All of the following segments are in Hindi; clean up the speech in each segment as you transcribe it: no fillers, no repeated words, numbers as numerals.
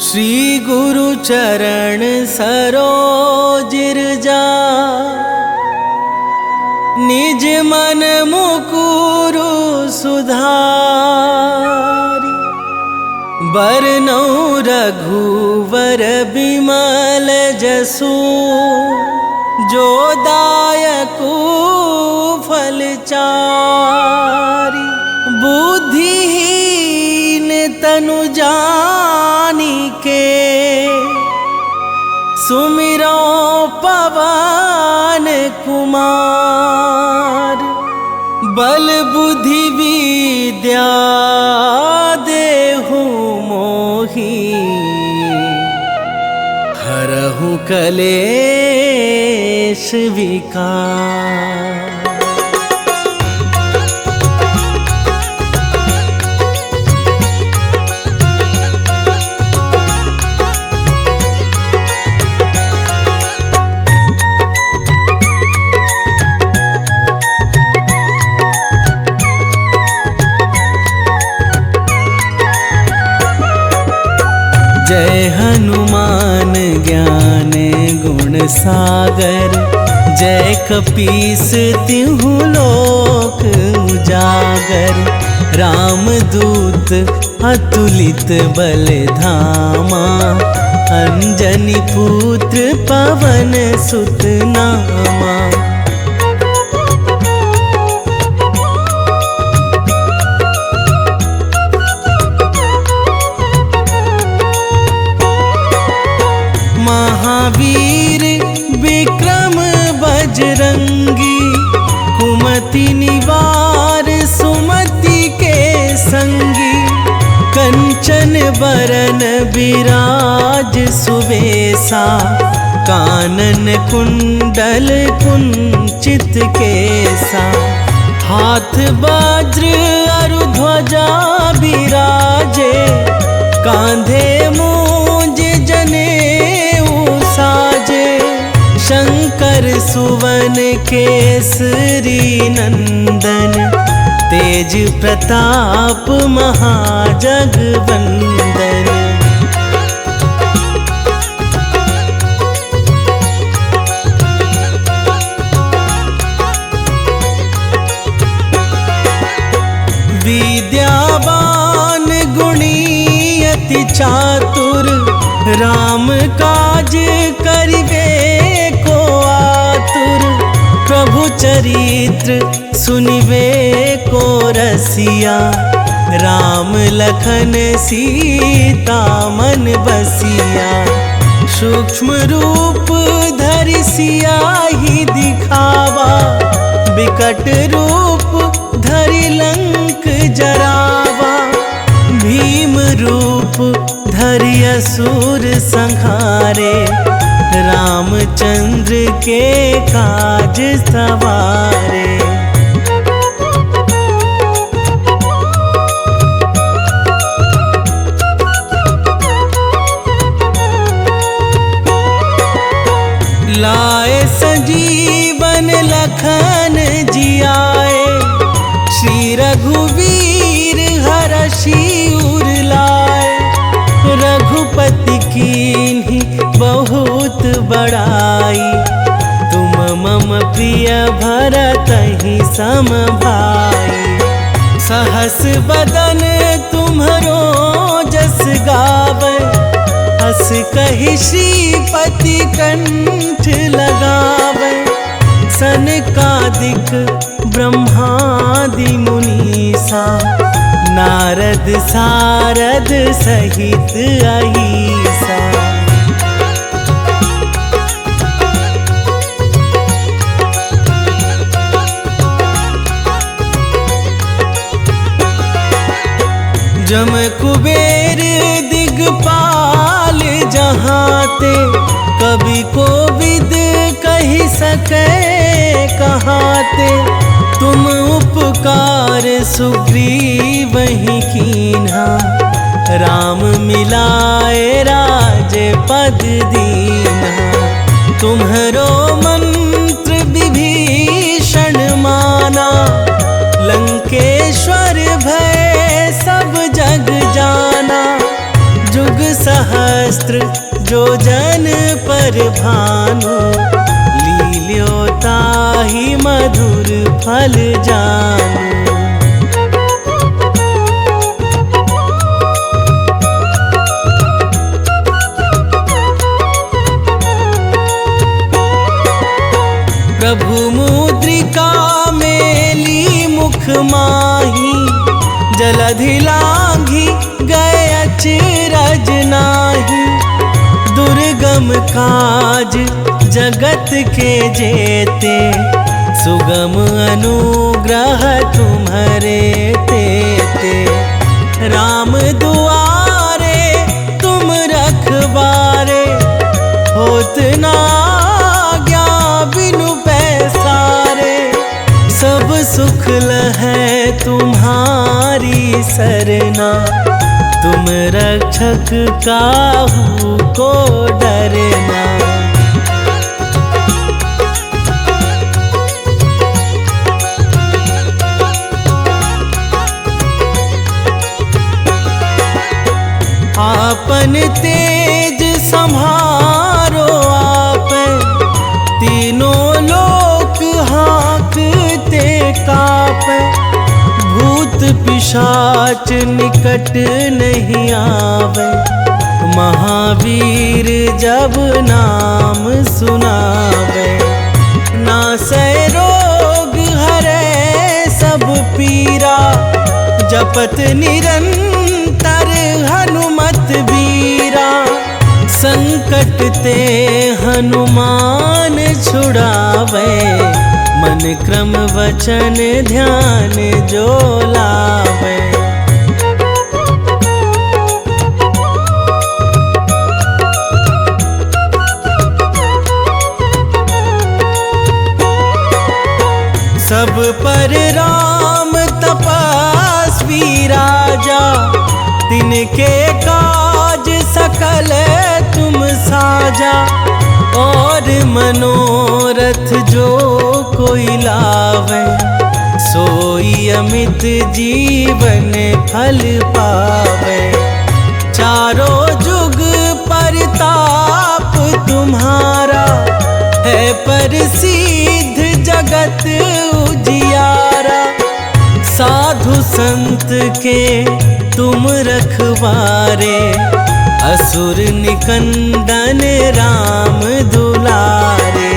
श्री गुरु चरण सरोज जा निज मन मुकुरु सुधारि बरनौ रघुवर बिमल जसु जो दायकु फल चारि बुद्धिहीन तनु जानिके सुमिरो पवन कुमार बल बुद्धि विद्या देहु मोहि हरहु कलेश विकार। जय हनुमान ज्ञान गुण सागर, जय कपीस तिहु लोक उजागर। रामदूत अतुलित बल धामा, अंजनी पुत्र पवन सुत नामा। महावीर विक्रम बजरंगी, कुमति निवार सुमति के संगी। कंचन बरन विराज सुबेसा, कानन कुंडल कुंचित केसा। हाथ वज्र अरु ध्वजा बिराजे, कांधे मूंज जनेऊ साजे। शंकर सुवन केसरी नंदन, तेज प्रताप महाजगवंदन। विद्यावान गुणी अति चातुर, राम काज करिबे को आतुर। प्रभु चरित्र सुनिबे को रसिया, राम लखन सीता मन बसिया। सूक्ष्म रूप धरि सियाहि दिखावा, बिकट रूप धरि लंक जरावा। भीम रूप धरि असुर संहारे, रामचंद्र के काज सवारे। लाए संजीवन लखन जियाए, श्री रघुवीर हरषि उर लाए। रघुपति कीन्ही बहुत बड़ाई, तुम मम प्रिय भरतहि सम भाई। सहस बदन तुम्हरो जस गावै, हस कहि श्रीपति कंठ लगावै। सनकादिक ब्रह्मादि मुनीसा, नारद सारद सहित अहीसा। जम कुबेर दिगपाल जहाते, कवि कोविद कहि सकै कहाते। तुम उपकार सुग्रीवहि कीन्हा, राम मिलाए राजपद दीन्हा। तुम्हरो मंत्र विभीषण माना, लंकेश्वर भय सब जग जाना। जुग सहस्त्र जो जन पर भानु, लील्यो ताहि मधुर फल जानू। प्रभु मुद्रिका मेली मुख माही, जलधि लांघि गए अचरज नाही। दुर्गम काज जगत के जेते, सुगम अनुग्रह तुम्हारे तेते। राम दुआरे तुम रखवारे, होत ना आज्ञा बिनु पैसारे। सब सुख लहै तुम्हारी सरना, तुम रक्षक काहू को डरना। आपन तेज संभारो आप, तीनों लोक हाँकते कापे। भूत पिशाच निकट नहीं आवे, महावीर जब नाम सुनावे। नासै रोग हरै सब पीरा, जपत निरंतर हनुमत बीरा। संकट ते हनुमान छुड़ावे, मन क्रम वचन ध्यान जो लावे। सब पर राम तपस्वी राजा, तिनके काज सकल तुम साजा। और मनोरथ जो कोई लावे, सोई अमित जीवन फल पावे। चारों जुग परताप तुम्हारा, है प्रसिद्ध जगत उजियारा। साधु संत के तुम रखवारे, असुर निकंदन राम दुलारे।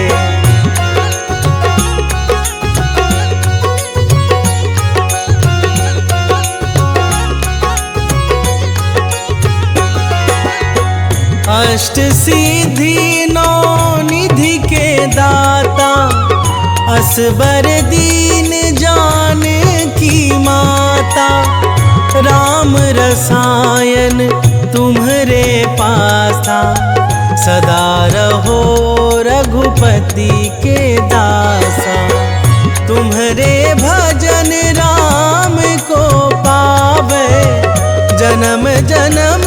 अष्ट सिद्धि नौ निधि के दाता, असबर दीन जानकी माता। राम रसायन तुम्हरे पासा, सदा रहो रघुपति के दासा। तुम्हरे भजन राम को पावे, जन्म जन्म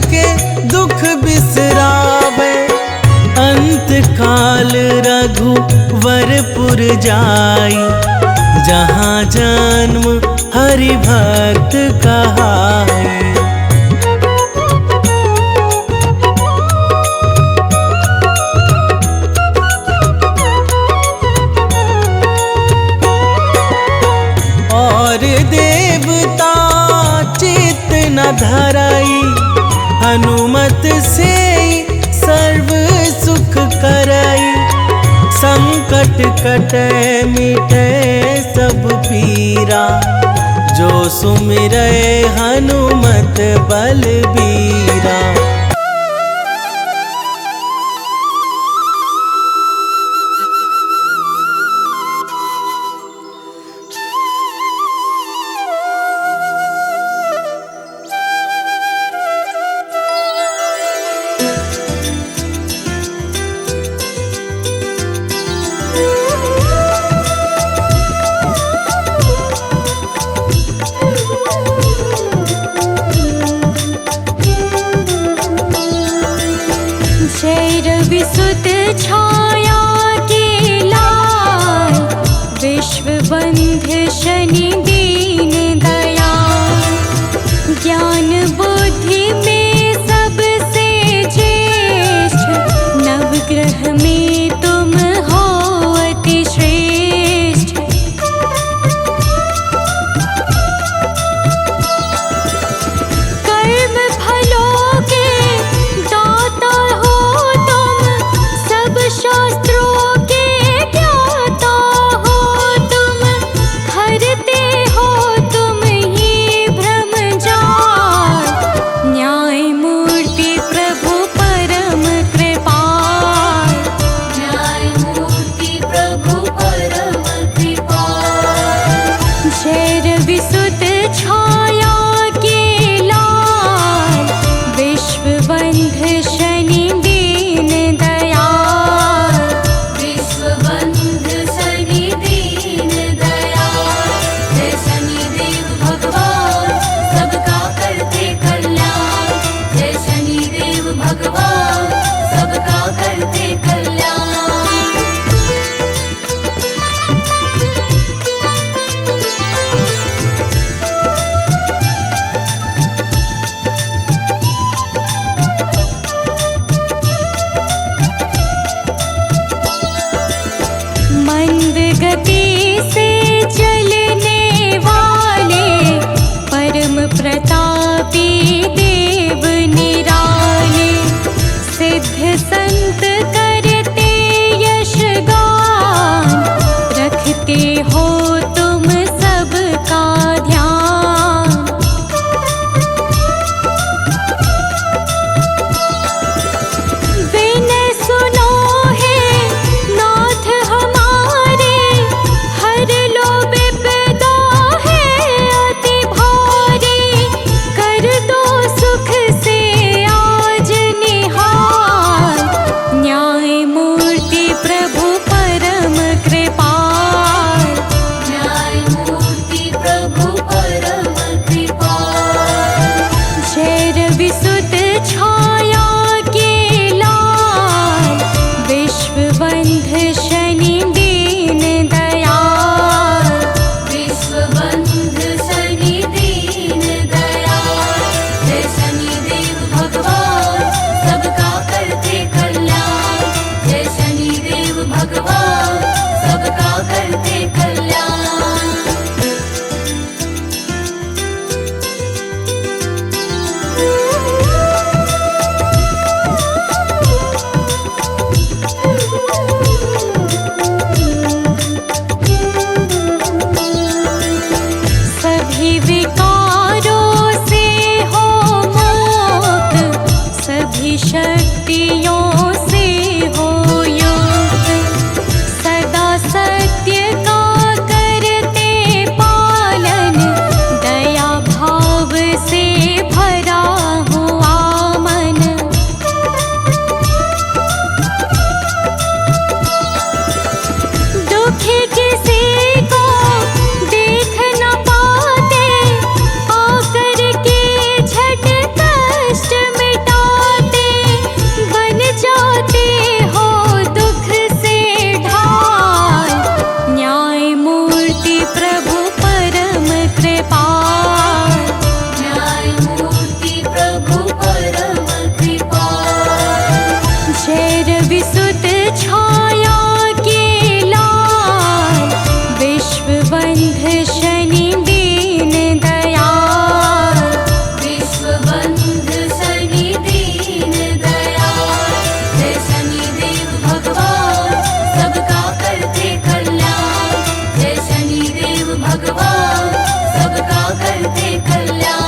के दुख बिसरावे। अंत काल रघुवरपुर जाई, जहाँ जन्म हरि भक्त कहाई। और देवता चित्त न धराई, हनुमत से सर्व सुख करई। संकट कटे मिटे सब पीरा, जो सुमिरै हनुमत बलबीरा। विसुत छाया के लाल, विश्व बंध शनि दीन दयाल। ज्ञान बुद्धि में सबसे ज्येष्ठ, नवग्रह में तुम हो अति श्रेष्ठ। कर्म फलों के दाता हो तुम, सब शास्त्रों के ज्ञाता हो तुम। हरते मंद गति से चलने वाले परम प्रतापी देव निराले, सिद्ध संत करते यश गान, रखते हो तुम सबका ध्यान। विनय सुनो है नाथ हमारे, हर लो विपदा है अति भारी, कर दो सुख से आज निहाल, न्याय मूर्ति प्रभु परम कृपाल, न्याय मूर्ति प्रभु परम कृपाल। जय रवि सुत छाया के लाल, विश्व बंध शनि दीन दयाल, विश्व बंध शनि दीन दयाल। जय शनिदेव भगवान सबका करते कल्याण, जय शनिदेव भगवान सबका करते कल्याण। सभी विकारों से हो मुक्त, सभी शक्तियों से हो युक्त, सदा सत्य का करते पालन, दया भाव से भरा हुआ मन। दुखी किसी को देख न पाते, आकर के झट कष्ट मिटाते, बन जाते हो दुख से ढाल, न्याय मूर्ति प्रभु परम कृपाल, न्याय मूर्ति प्रभु परम कृपाल। जय रवि सुत छाया के लाल, विश्व बंध शनि दीन दयाल, विश्व बंध शनि दीन दयाल। जय शनिदेव भगवान सबका करते कल्याण, जय शनिदेव भगवान सबका करते कल्याण।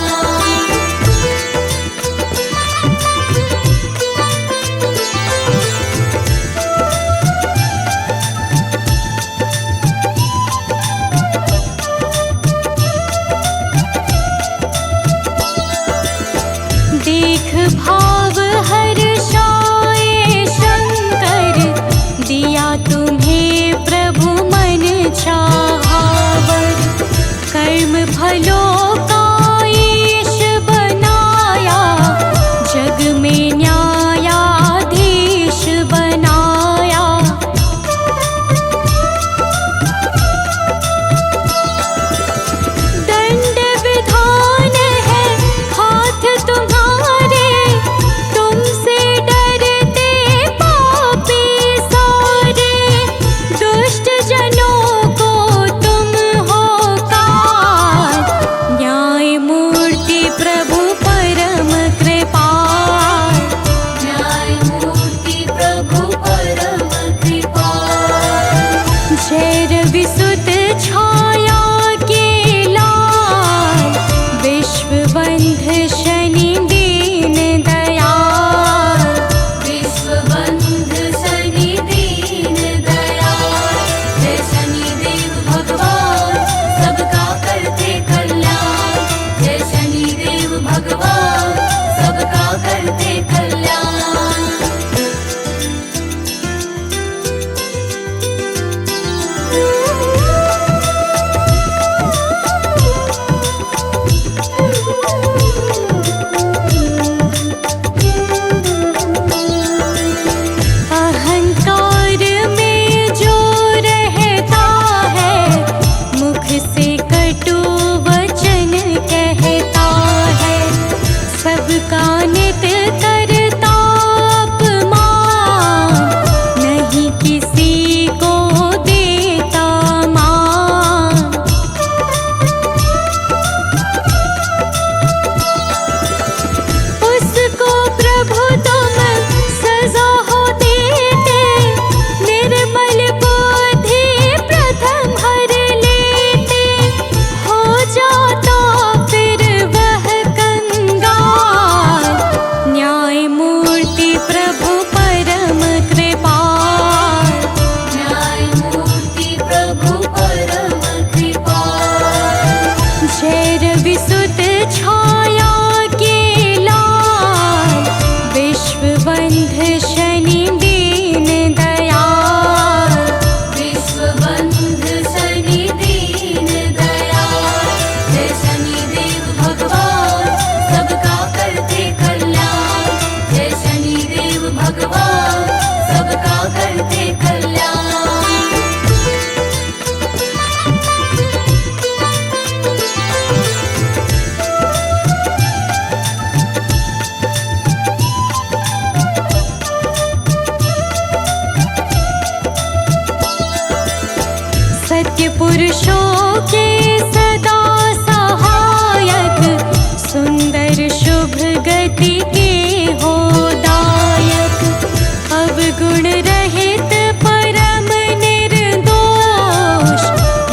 गुण रहित परम निर्दोष,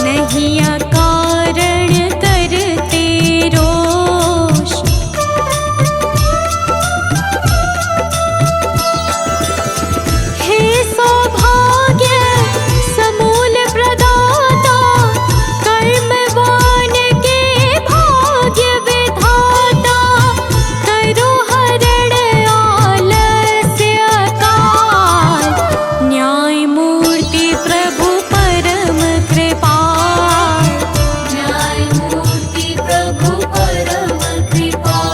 नहीं अकारण करते रोष। हे सौभाग्य समूल प्रदाता, कर्मवान के भाग्य विधाता, करो हरण आलस्य काल, न्याय मूर्ति प्रभु परम कृपाल। न्याय मूर्ति प्रभु परम कृपाल।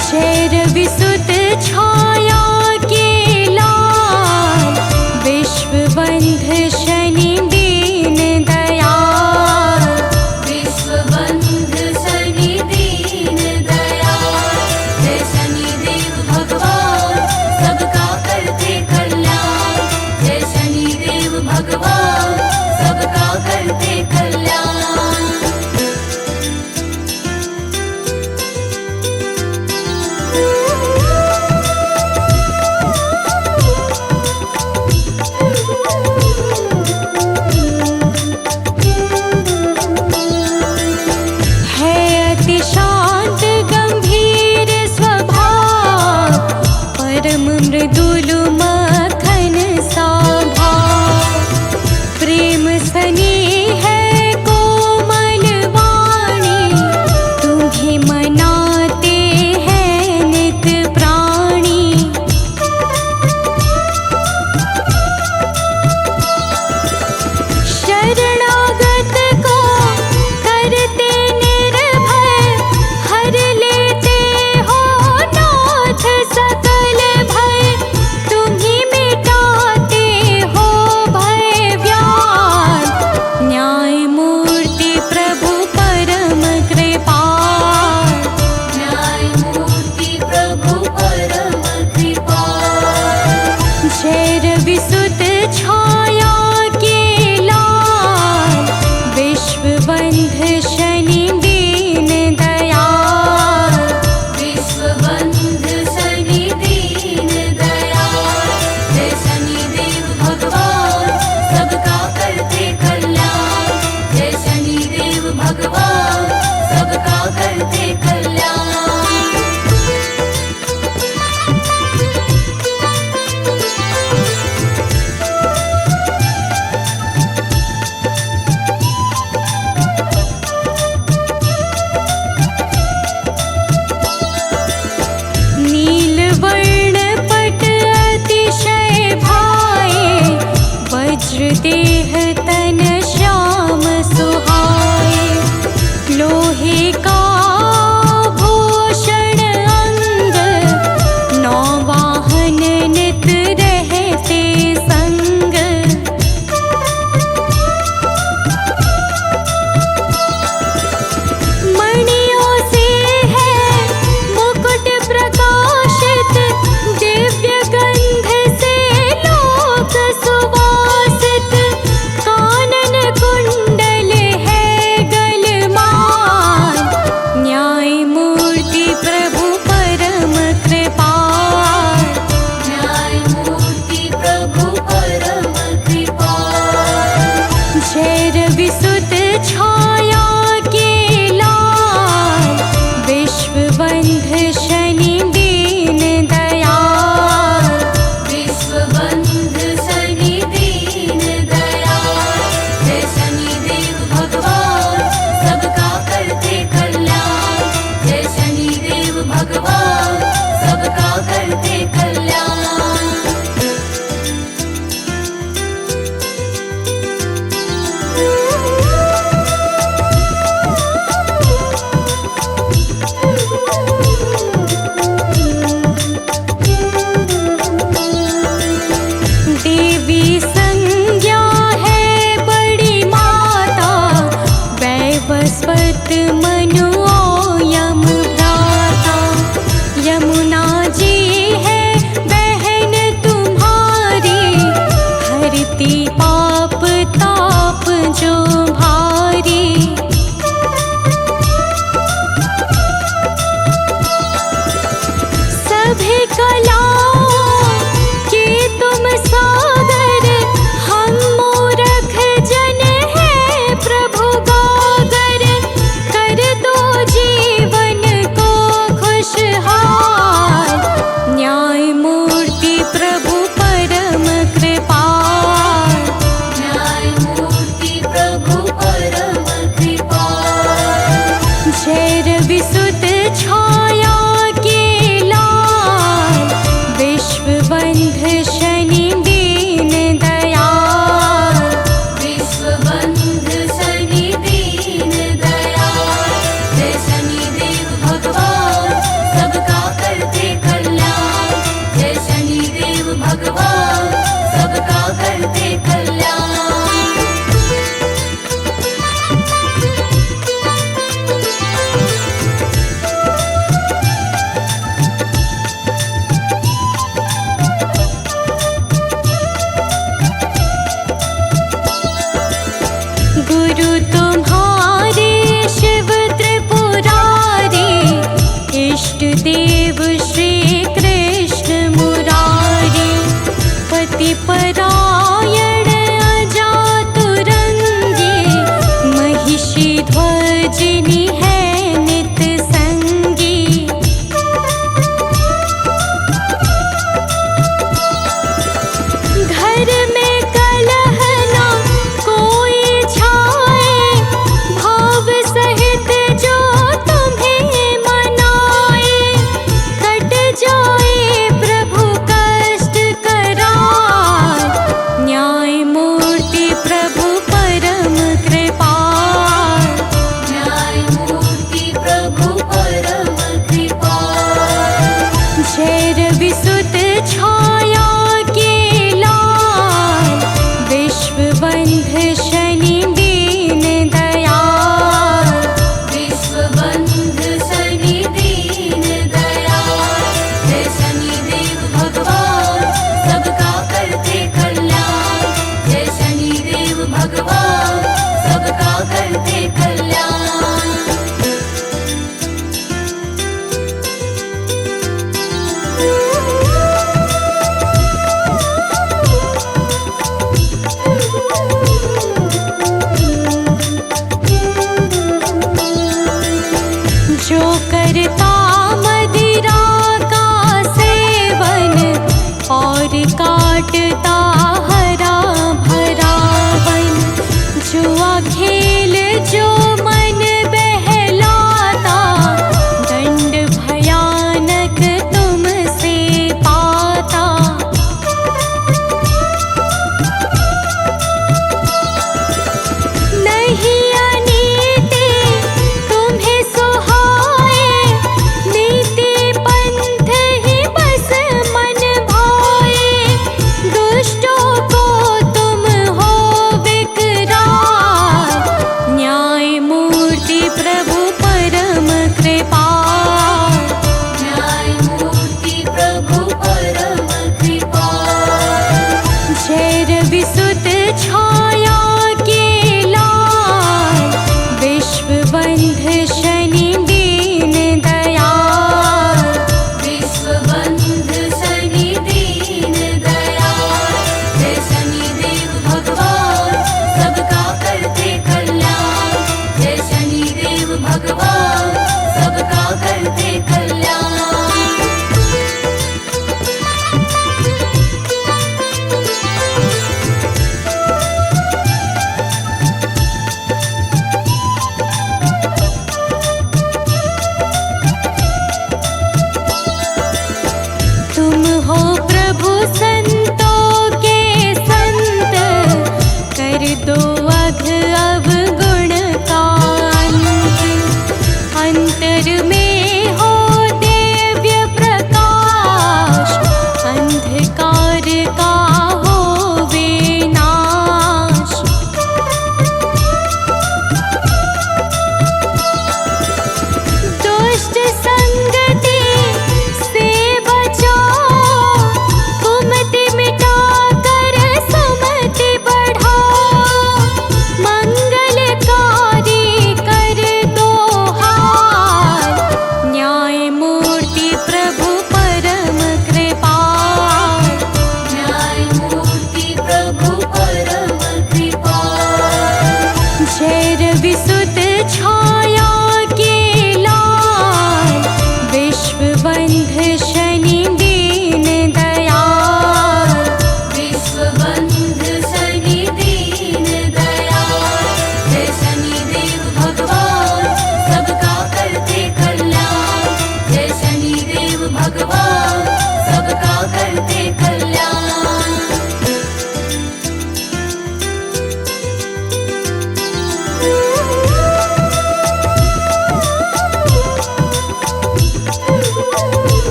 जय रविसुत छाया के लाल, विश्वबंध शनि दीन दयाल। विश्वबंध शनि दीन दयाल। जय शनिदेव भगवान सबका करते कल्याण। जय शनिदेव भगवान सबका करते कल्याण। है अति शांत गंभीर स्वभाव, परम मृदुल मखन सा भाव। प्रेम स्नेह है कोमल वाणी, तुम्हें मनाते हैं नित प्राणी। शरणागत को करते निर्भय, हर लेते हो नाथ सकल भय। तुम्हीं मिटाते हो भय व्याल, न्याय मूर्ति प्रभु परम कृपाल। न्याय मूर्ति प्रभु परम कृपाल। जय रविसुत छाया के लाल, विश्वबंध शनि दीन दयाल। विश्वबंध शनि दीन दयाल। जय शनिदेव भगवान सबका करते कल्याण। जय शनिदेव भगवान सबका करते कल्याण। नीलवर्ण पट अतिशय भाए, वज्र देह तन श्याम सुहाए। लोहे का भूषण अंग, नौ वाहन नित रहते संग। मणियों से है मुकुट प्रकाशित, दिव्य गंध से लोक सुवासित। कानन कुंडल है गलमान, न्याय मूर्ति प्रभु परम कृपाल। न्याय मूर्ति प्रभु परम कृपाल। जय रविसुत छाया के लाल, विश्वबंध शनि दीन दयाल। विश्वबंध शनि दीन दयाल। जय शनिदेव भगवान सबका करते कल्याण। जय शनिदेव भगवान सबका करते कल्याण। देवी संज्ञा है बड़ी माता, वैवस्वत मनु यम भ्राता। यमुना जी है बहन तुम्हारी, हरती पाप ताप जो भारी। सभी कलाओं के हे परायण अजातुरंगे, महिषी ध्वजिनी है नित संगी। घर में कलह ना कोई छाए, भाव सहित जो तुम्हें मनाए। कट जाए प्रभु कष्ट करार,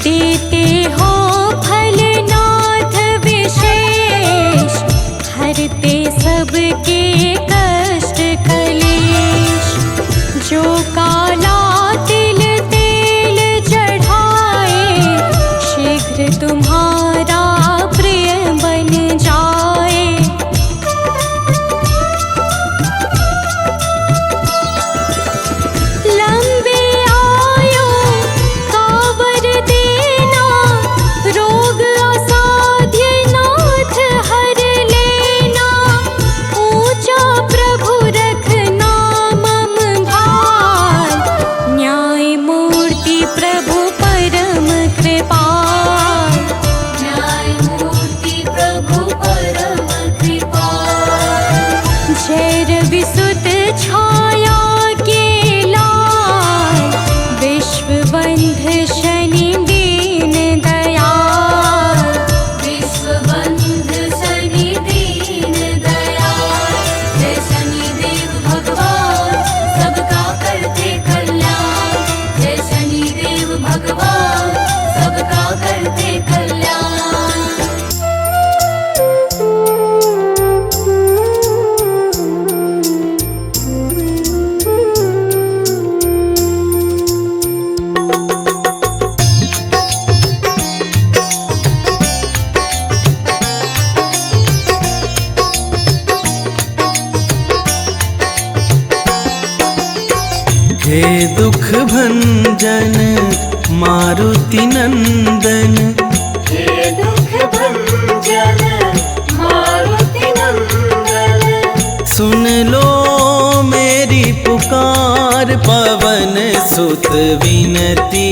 देते हो फलनाथ विशेष, हरते सबके कष्ट कलेश। जो काला तिल तेल चढ़ाए, शीघ्र तुम्हारा प्रिय बन जाए। लंबे आयु का वर देना, रोग असाध्य नाथ हर लेना। ऊंचा प्रभु रखना मम भार, न्याय मूर्ति प्रभु परम कृपाल। न्याय मूर्ति प्रभु परम कृपाल। जय रवि सुत छाया के लाल, विश्वबंध शनि दीन दयाल। विश्वबंध शनि दीन दयाल। जय शनिदेव भगवान, सबका करते कल्याण। जय शनिदेव भगवान, सबका करते कल्याण। हे दुख भंजन मारुति नंदन, हे दुख भंजन मारुति नंदन। सुन लो मेरी पुकार, पवन सुत विनती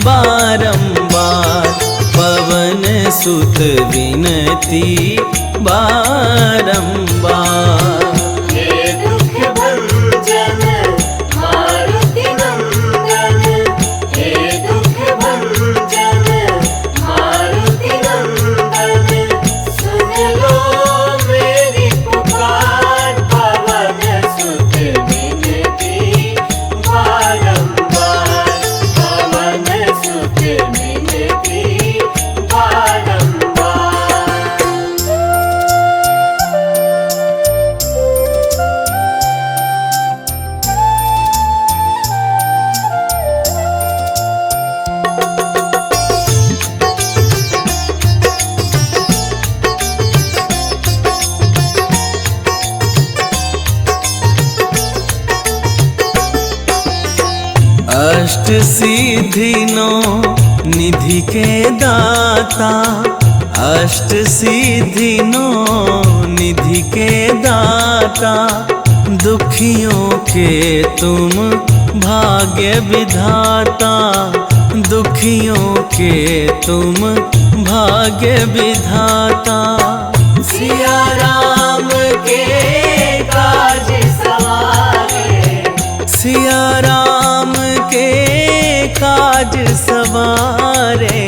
बारंबार। पवन सुत विनती बारंबार। हे दुख भंजन मारुति नंदन। हे दुख भंजन मारुति नंदन। सुन लो मेरी पुकार, पवन सुत विनती बारंबार। पवन सुत विनती बारंबार। अष्ट सिद्धि नौ निधि के दाता। अष्ट सिद्धि नौ निधि के दाता। दुखियों के तुम भाग्य विधाता। दुखियों के तुम भाग्य विधाता। सिया राम के काज सवारे। सिया राम के काज सवारे।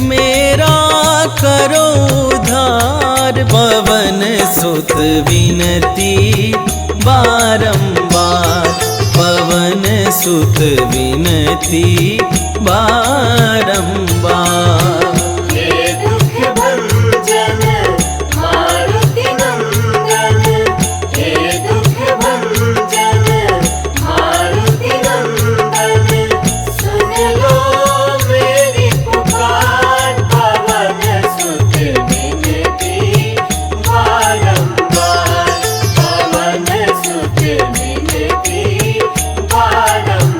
मेरा करो उद्धार, पवन सुत विनती बारंबार। पवन सुत विनती बारंबार। हे दुख भंजन मारुति नंदन। हे दुख भंजन मारुति नंदन। सुन लो मेरी पुकार, पवन सुत विनती बारंबार। पवन सुत विनती बारंबार।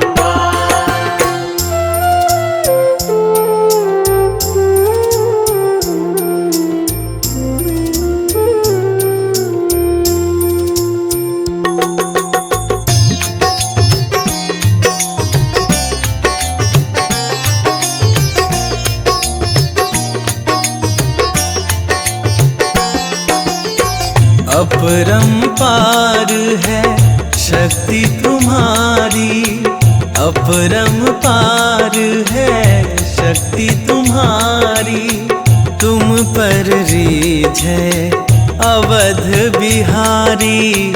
अपरंपार है शक्ति तुम्हारी। अपरंपार है शक्ति तुम्हारी। तुम पर रीझ है अवध बिहारी।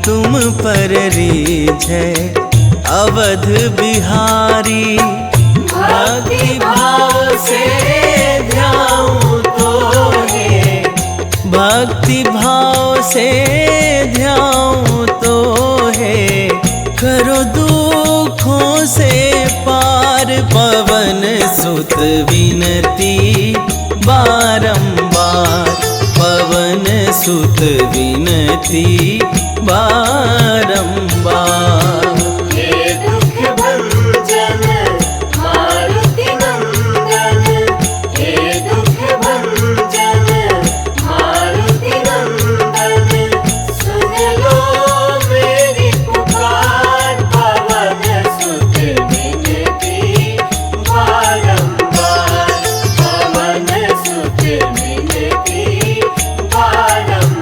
तुम पर रीझ है अवध बिहारी। भक्ति भाव से ध्याऊं तो है, भक्ति भाव से ध्याऊं तो है, करो दुखों से पार पवन सुत विनती बारंबार, पवन सुत विनती बारंबार। हे दुख भंजन मारुति नंदन, हे दुख भंजन मारुति नंदन, सुन लो मेरी पुकार, पवन सुत विनती बारंबार, पवन सुत विनती बारंबार।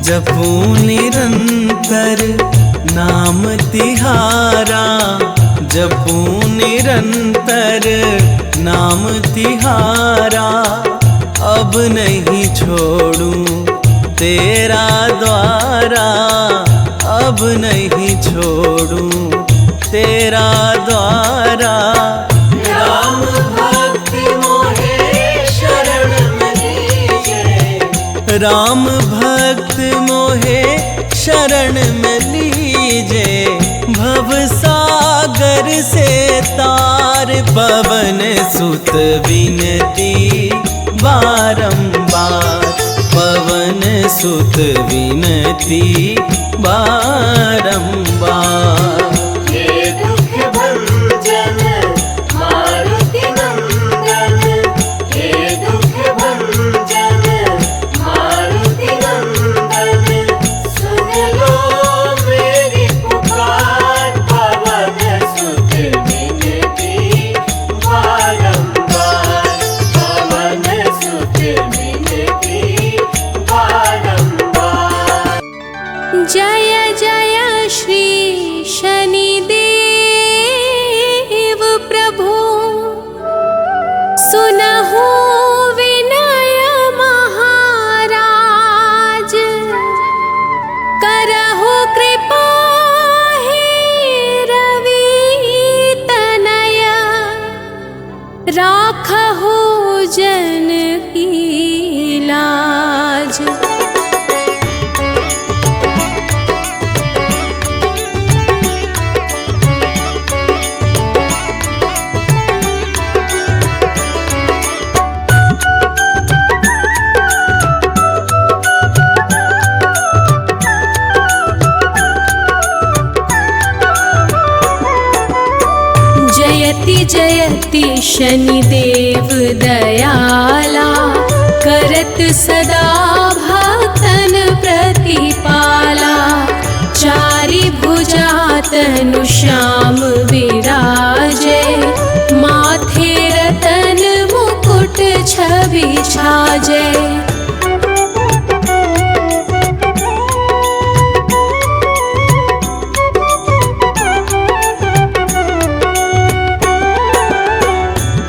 जपूं निरंतर नाम तिहारा, जपूं निरंतर नाम तिहारा, अब नहीं छोड़ूं तेरा द्वारा, अब नहीं छोड़ूं तेरा द्वारा। राम भक्ति मोहे शरण में लीजे, राम भक्त मोहे शरण में लीजे, भव सागर से तार पवन सुत विनती बारंबार, पवन सुत विनती बारंबार। हे दुख भंजन मारुति नंदन, हे दुख भंजन मारुति नंदन, सुन लो मेरी पुकार, पवन सुत विनती बारंबार, पवन सुत विनती बारंबार। जय जय श्री शनिदेव प्रभु, सुनहु विनय महाराज, करहु कृपा हे रवि तनय, राखहु जन की लाज। जयति जयति शनिदेव दयाला, करत सदा भक्तन प्रतिपाला, चारि भुजा तनु श्याम विराजे, माथे रतन मुकुट छवि छाजे।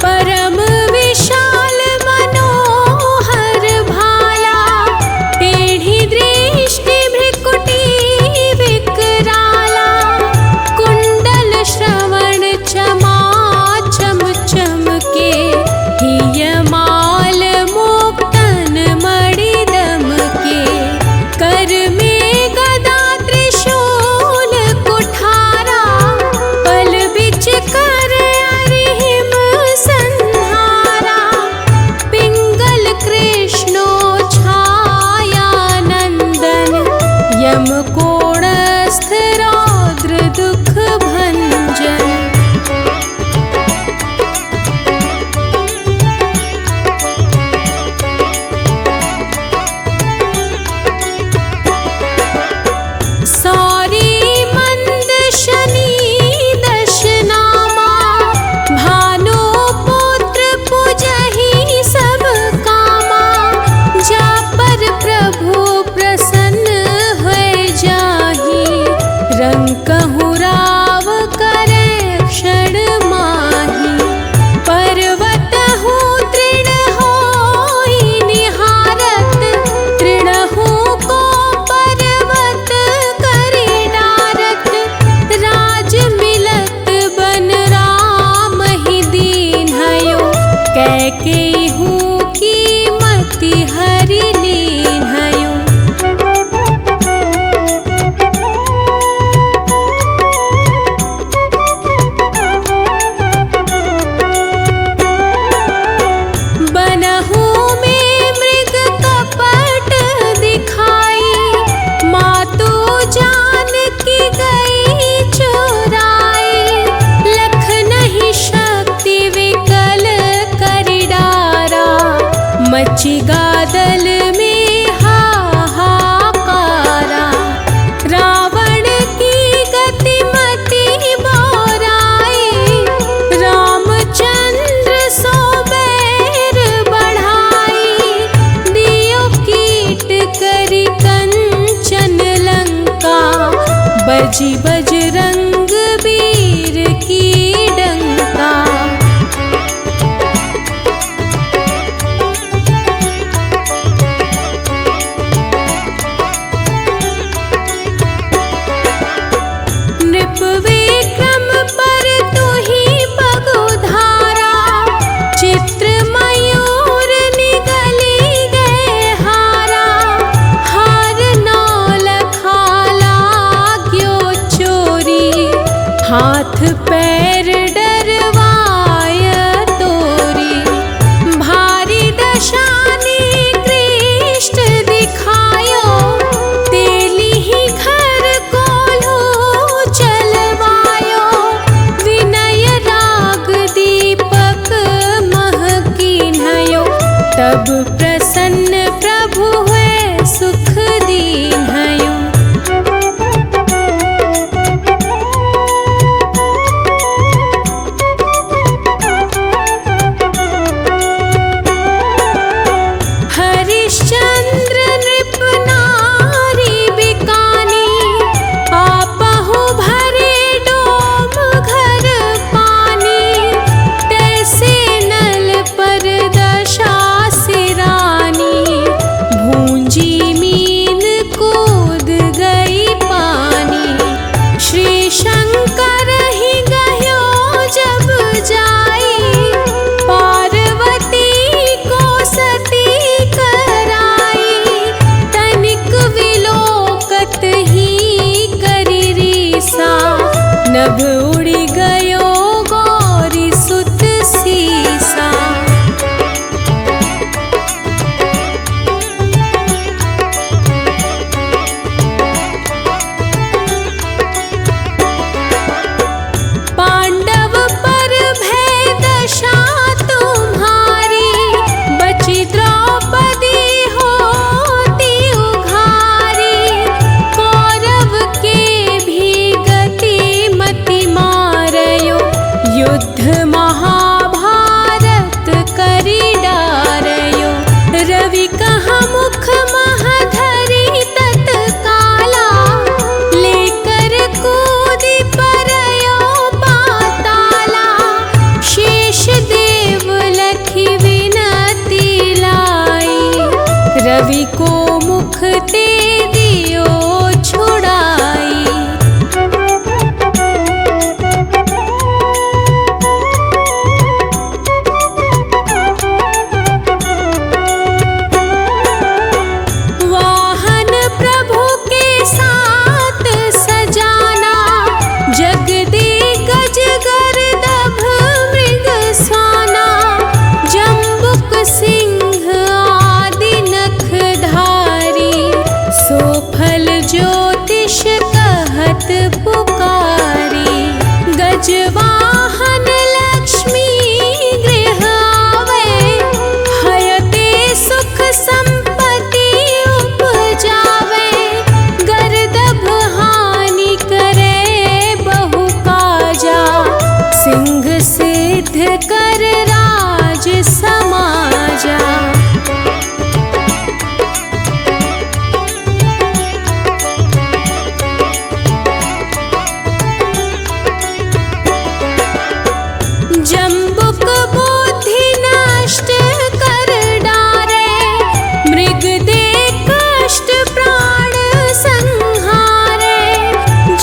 परम विशाल मनोहर भाला, टेढ़ी दृष्टि भ्रिकुटी विकराला, कुंडल श्रवण मची गादल में हाहाकारा, रावण की गतिमति बोराई, रामचंद्र सो बैर बढ़ाई, दियो कीट करी कंचन लंका, बजी बजरंग वीर की डंका। नृप विक्रम पर तुही पगुधारा, चित्र मयूर निगली गए हारा, हार नौ लखा लाग्यो चोरी, हाथ पैर डरवाय तोरी, भारी दशानी कृष्ट दिखायो, तेली ही घर कोल्हू चलवायो, विनय राग दीपक मह कीन्हयो, तब प्रसन्न प्रभु हुए सुख दीन्हयो। हरिश्चंद्र नृप नारी बिकानी, आपहु भरे डोम घर पानी, तैसे नल पर दशा सिरानी, भूंजी मीन कूद गई पानी, श्री शंकर ही गयो जब जाई, पार्वती को सती कराई, तनिक विलोकत ही करी रीसा, नभ उड़ी गयो गौरी सुत सीसा। पांडव पर भय दशा तुम्हारी, बची द्रौपदी होती उघारी, कौरव के भी गति मति मारयो, युद्ध महाभारत करी डारयो, रवि कहा मुख महधरी तत्काला, लेकर कूदी परयो पाताला, शेष देव लखी विनती लाई, रवि को मुख ते दियो छुड़ाई। वाहन प्रभु के साथ सजाना, जगदिग्गज गर्दभ मृग स्वाना, जम्बुक सिंह आदि नखधारी, सोफल ज्योतिष कहत पुकारी, गजवाहन लक्ष्मी गृह आवे, हयते सुख संपत्ति उपजावे, गर्दभ हानि करे बहु काजा, सिंह सिद्ध कर राज समाजा। जम्बुक बुद्धि नष्ट कर डारे, मृग दे कष्ट प्राण संहारे,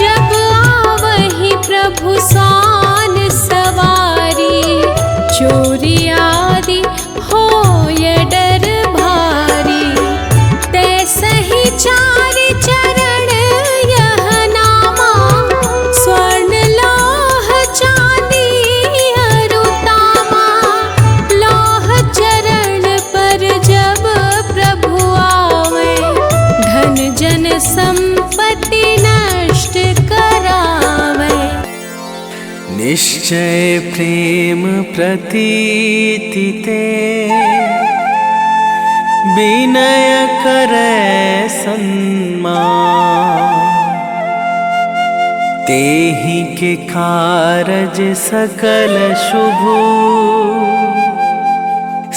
जब आवहि प्रभु सान सवारी, चोरी आदि होय डर भारी, तैसहि चारि चरण यह नामा, स्वर्ण लौह चांदी अरुतामा, लौह चरण पर जब प्रभु आवे, धन जन संपत्ति नष्ट करावे। निश्चय प्रेम प्रतीति ते विनय करे सन्मान। तेहि के कारज सकल शुभ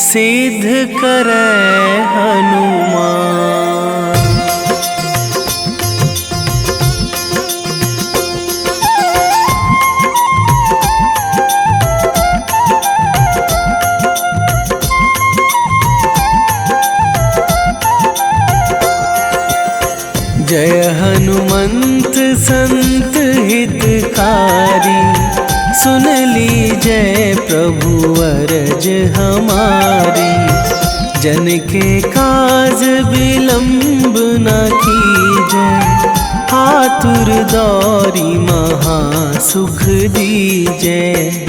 सिद्ध करे हनुमान। जय हनुमंत संत हितकारी, सुन लीजय प्रभु अरज हमारी। जन के काज विलंब न कीजय, आतुर दौरी महा सुख दीजय।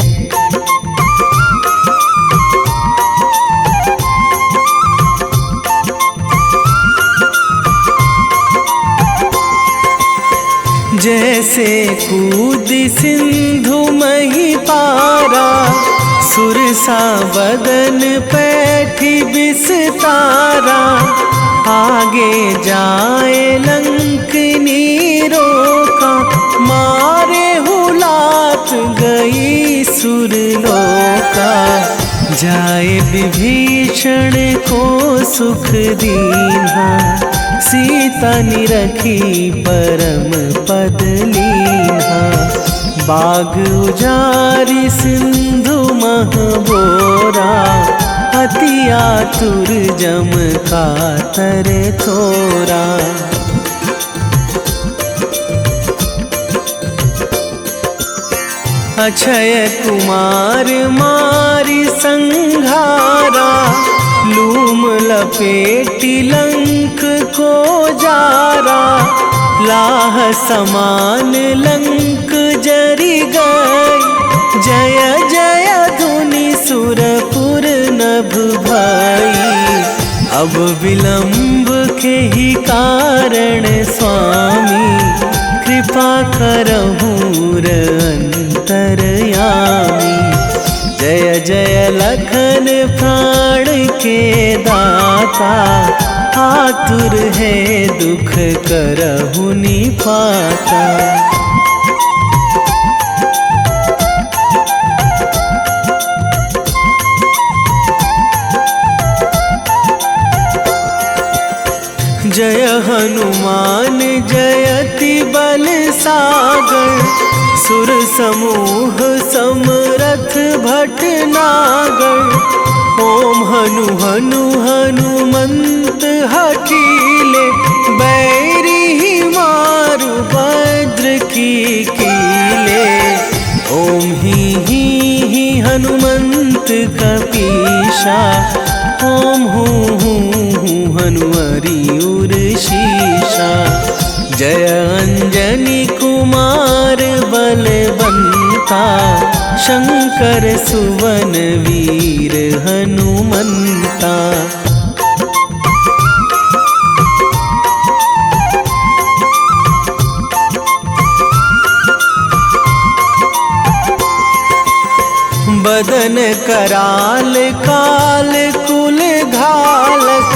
जैसे कूद सिंधु मही पारा, सुरसा बदन पैठी बिस्तारा। आगे जाए लंकनी रोका, मारे हुलात गई सुरलोका। जाए विभीषण को सुख दीन्हा, सीता निरखी परम पद लीन्हा। बाग उजारी सिंधु महबोरा, अति आतुर जम कातर थोरा। अक्षय कुमार मारी संघारा, लूम लपेटी लंक को जारा। लाह समान लंक जरि गई, जय जय धुनि सुरपुर नभ भई। अब विलंब के ही कारण स्वामी, कृपा करहु अंतरयामी। जय जय लखन प्राण के दाता, आतुर है दुख करहु निपाता। जय हनुमान जयति बल सागर, सुर समूह समरथ भटनागर। ओम हनु हनु हनुमंत हठीले, बैरी मारु भद्र की कीले। ओम ही हनुमंत कपीशा, ओम हूँ हनुमरी उर शीशा। जय अंजनी कुमार बलवंता, शंकर सुवन वीर हनुमंता। बदन कराल काल कुल घालक,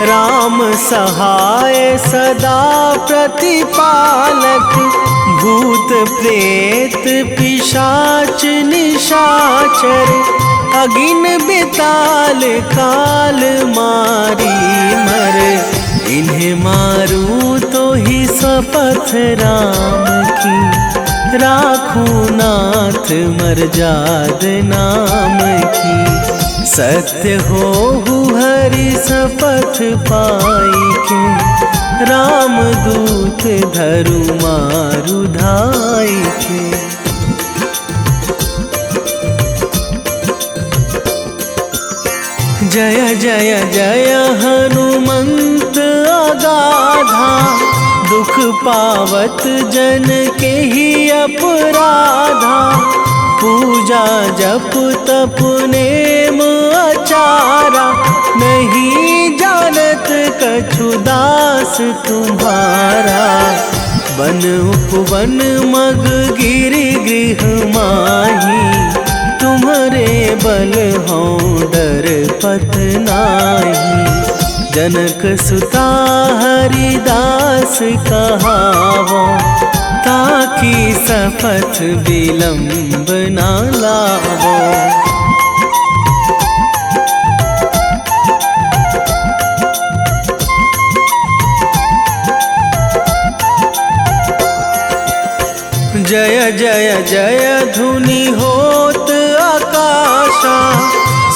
राम सहाय सदा प्रतिपालक। भूत प्रेत पिशाच निशाचर, अगिन बिताल काल मारी मर। इन्हें मारूं तो ही शपथ राम की, राखूं नाथ मर्याद नाम की। सत्य हो हरि शपथ पाई के, राम दूत धरु मारु धाई के। जय जय जय हनुमंत अगाधा, दुख पावत जन के ही अपराधा। पूजा जप तप नेम आचारा, नहीं जानत कछु दास तुम्हारा। वन उपवन मग गिरि गृह माही, तुम्हारे बल हों डर पत नाही। जनक सुता हरिदास कहावो, ताकि सपथ विलंब ना लावो। जय जय जय धुनि होत आकाशा,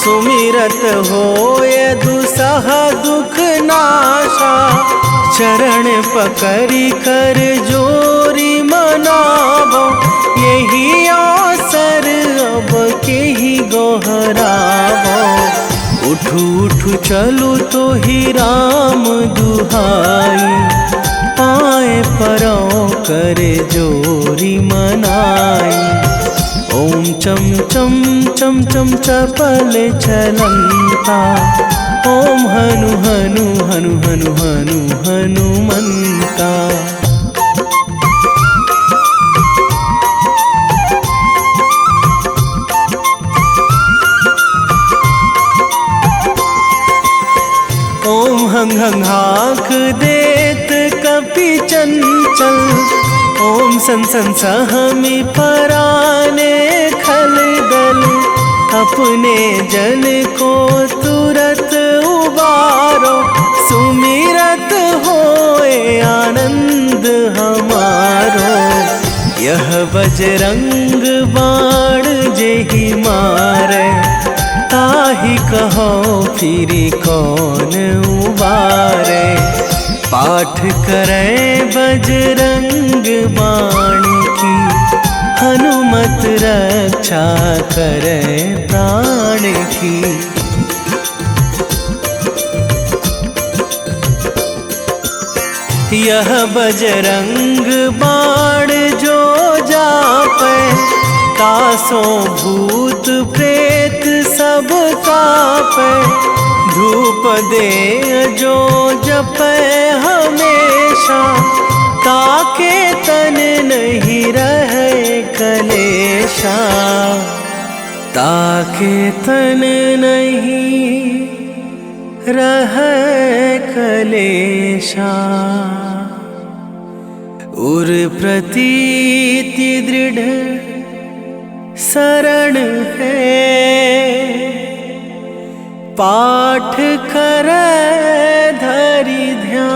सुमिरत होय दुसह दुख नाशा। चरण पकड़ी कर जोरी मनावो, यही अवसर अब के ही गोहरावो। उठू उठू चलू तो ही राम दुहाई, पाए परो करे जोरी मनाई। ओम चम चम चम चम चपल चलंता, ओम हनु हनु हनु हनु हनु हनुमंता। ओम हंग हंग हाक देत कपि चंचल, ओम सन सन सहमी पराने खल दल। अपने जन को तुरत उबारो, सुमिरत होए आनंद हमारो। यह बजरंग बाण जेहि मारे, ताहि कहो फिरि कौन उबारे। पाठ करे बजरंग बाण की, हनुमत रक्षा करे प्राण की। यह बजरंग बाण जो जापै, तासो भूत प्रेत सब कापै। धूप दे जो जपै हमेशा, ताके तन नहीं रहे कलेशा। ताके तन नहीं रहे कलेशा। उर प्रतीति दृढ़ शरण है, पाठ करे धरि ध्यान।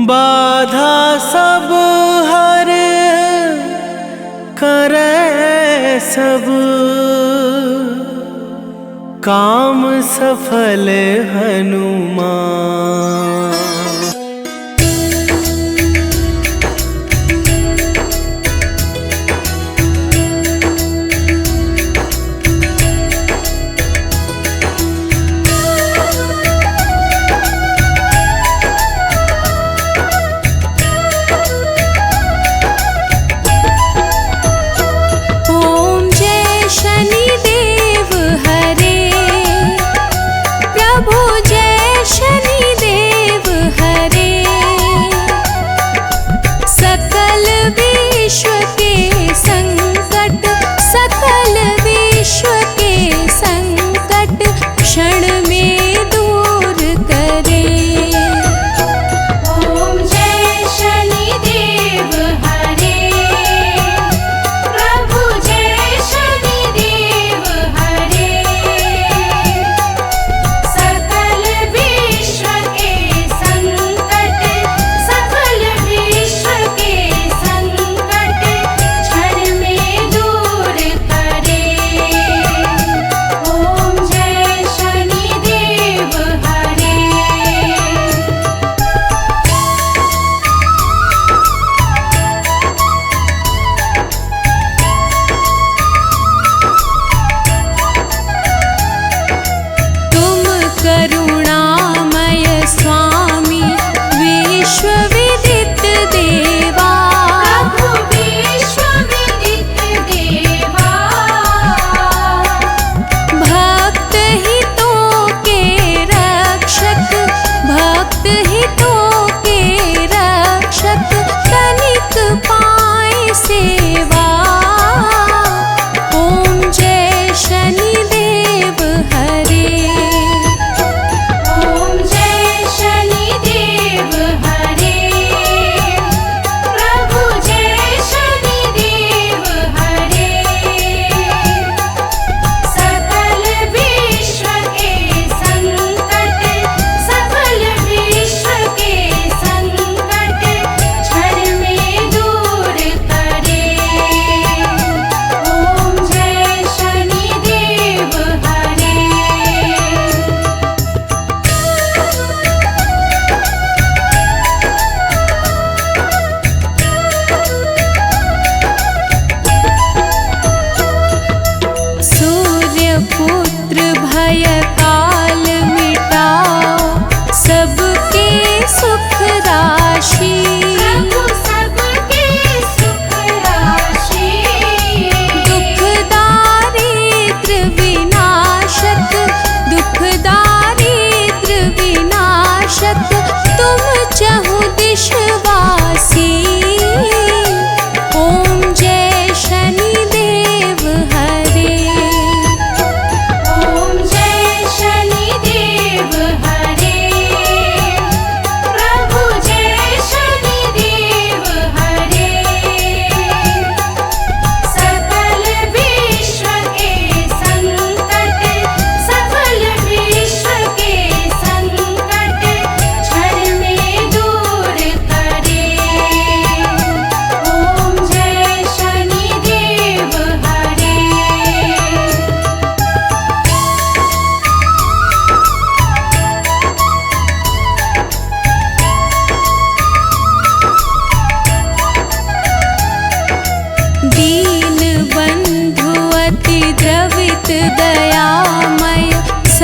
बाधा सब हर करे सब, काम सफल हनुमान। प्रभु जय शनिदेव हरे।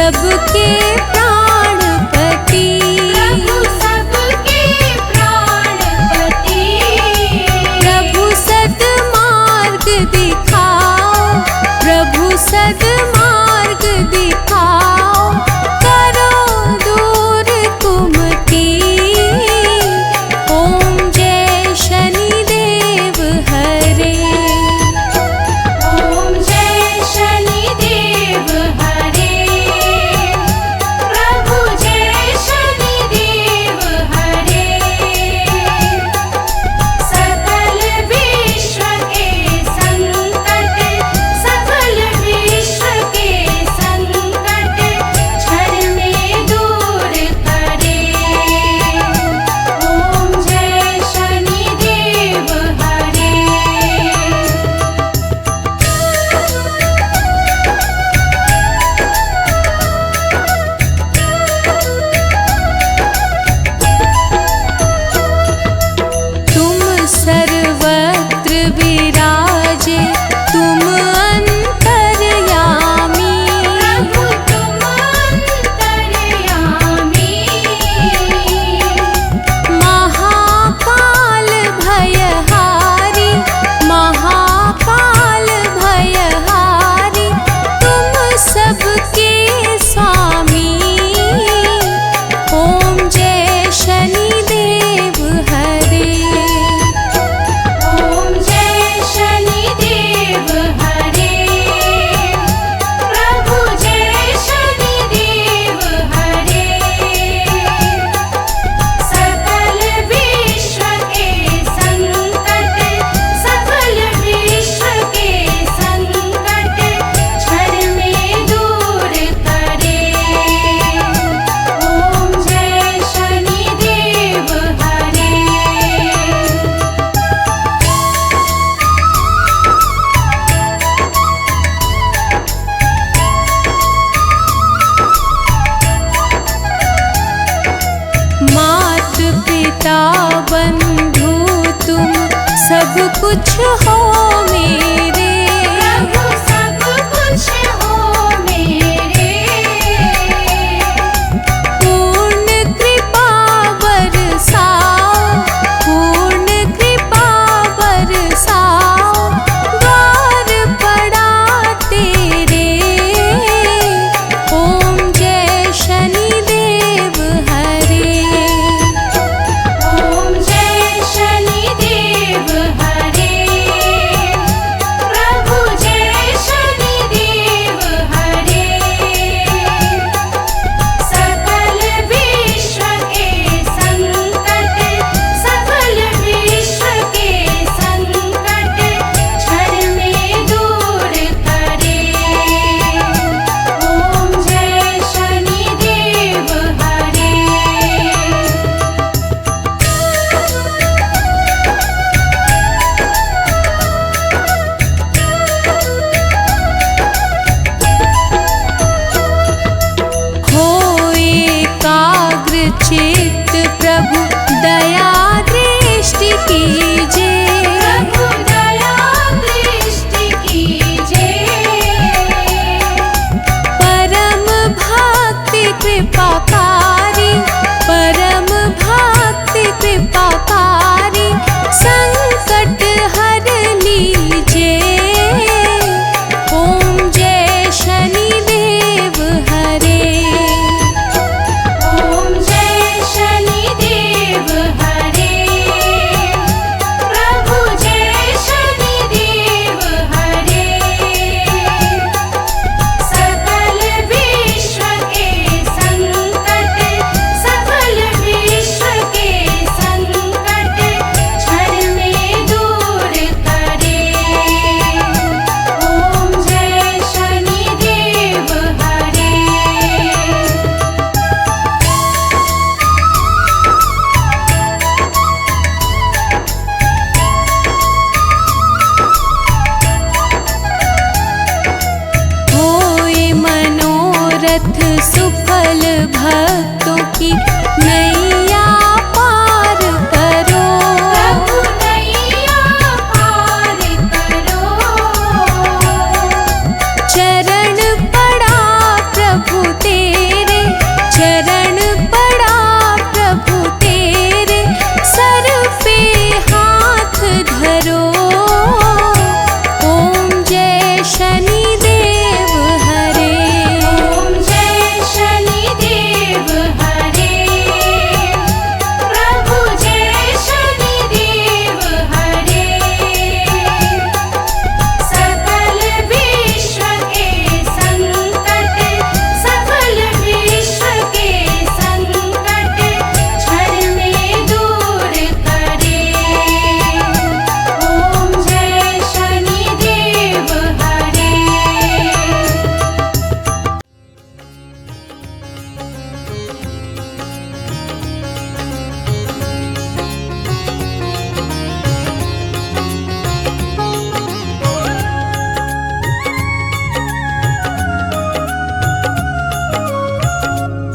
सबके प्राणपति, प्रभु सबके प्राणपति। प्रभु सद्मार्ग दिखाओ, प्रभु सद्मार्ग दिखाओ, करो दूर कुमति। ओम जय शनिदेव हरे, ओम जय शनिदेव हरे। प्रभु जय शनिदेव हरे। सकल विश्व के संकट, सकल विश्व के संकट क्षण में दूर करे। ओम जय शनिदेव हरे। तुम सर्वत्र विराजे, तुम अंतर्यामी। प्रभु तुम अंतर्यामी। महाकाल भयहारी, महाकाल भयहारी, तुम सबके स्वामी। ओम जय शनिदेव हरे, ओम जय शनिदेव हरे। प्रभु जय शनिदेव हरे। सकल विश्व के संकट, सकल विश्व के संकट क्षण में दूर करे। ओम जय शनिदेव हरे। मात पिता बंधु तुम सब कुछ हो मेरे। प्रभु सब कुछ हो मेरे। पूर्ण कृपा बरसाओ, पूर्ण कृपा बरसाओ, द्वार पड़ा तेरे। ओम जय शनिदेव हरे, ओम जय शनिदेव हरे।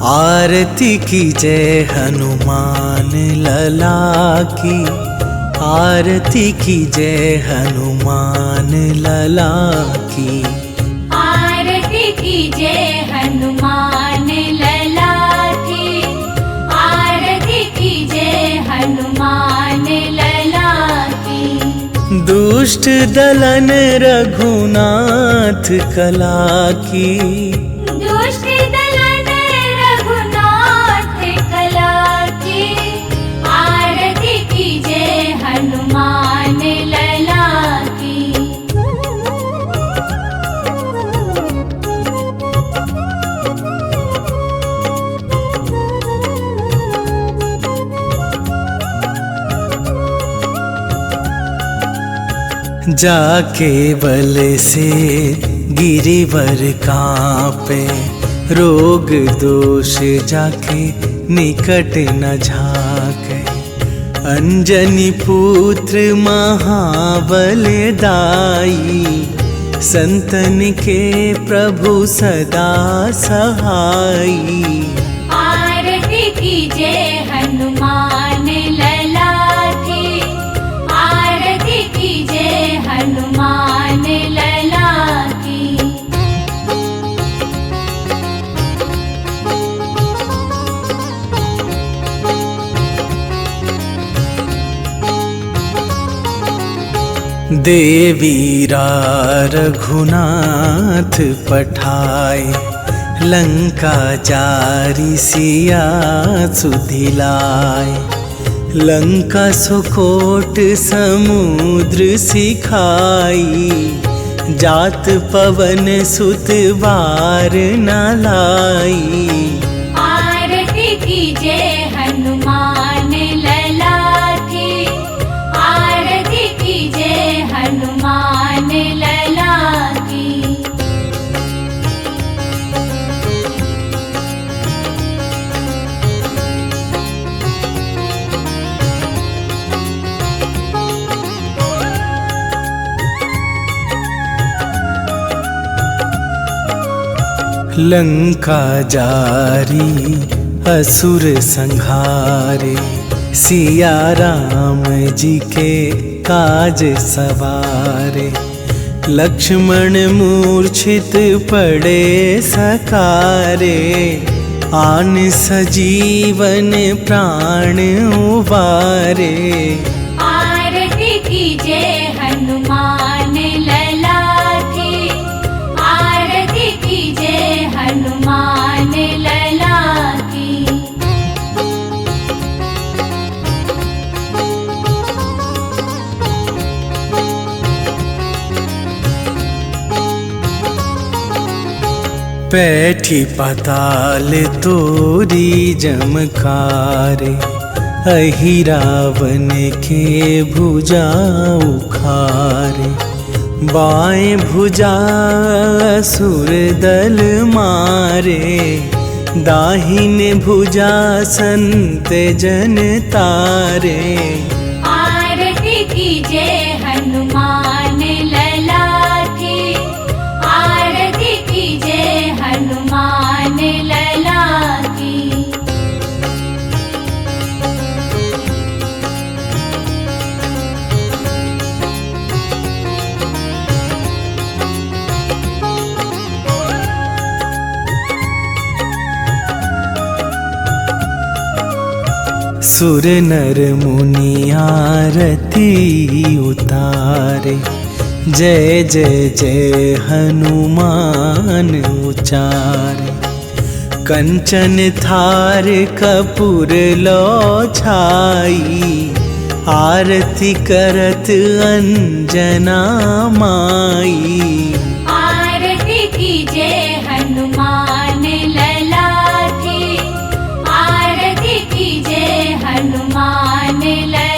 आरती की जय हनुमान लला की, आरती की जय हनुमान लला की। आरती की जय हनुमान लला की, आरती की जय हनुमान लला की। दुष्ट दलन रघुनाथ कला की, दुष्ट दलन रघुनाथ कला की। आरती की जय हनुमान लला की। जाके बल से गिरिवर कांपे, रोग दोष जाके निकट न झाके। अंजनी पुत्र महाबल दाई, संतन के प्रभु सदा सहाई। आरती की जय हनुमान लला की, आरती की जय हनुमान लला की। देवीरा रघुनाथ पठाए, लंका जारी सिया सुधिलाए। लंका सुकोट समुद्र सिखाई, जात पवन सुत बार न लाई। आरती की जय हनुमान लला की, आरती की जय हनुमान लला की। लंका जारी असुर संहारे, सिया राम जी के काज सवारे। लक्ष्मण मूर्छित पड़े सकारे, आन सजीवन प्राण उबारे। आरती की जय हनुमान लला की, आरती की जय हनुमान लला की। पैठी पाताल तोरी जमकारे, अहि रावण के भुजा उखारे। बाएं भुजा असुर दल मारे, दाहिने भुजा संत जन तारे। आरती की जय हनुमान लला की, आरती की जय हनुमान लला की। सुर नर मुनि आरती उतारे, जय जय जय हनुमान उचारे। कंचन थार कपूर लो छाई, आरती करत अंजना माई। आरती की जय हनुमान लला की, आरती की जय हनुमान लला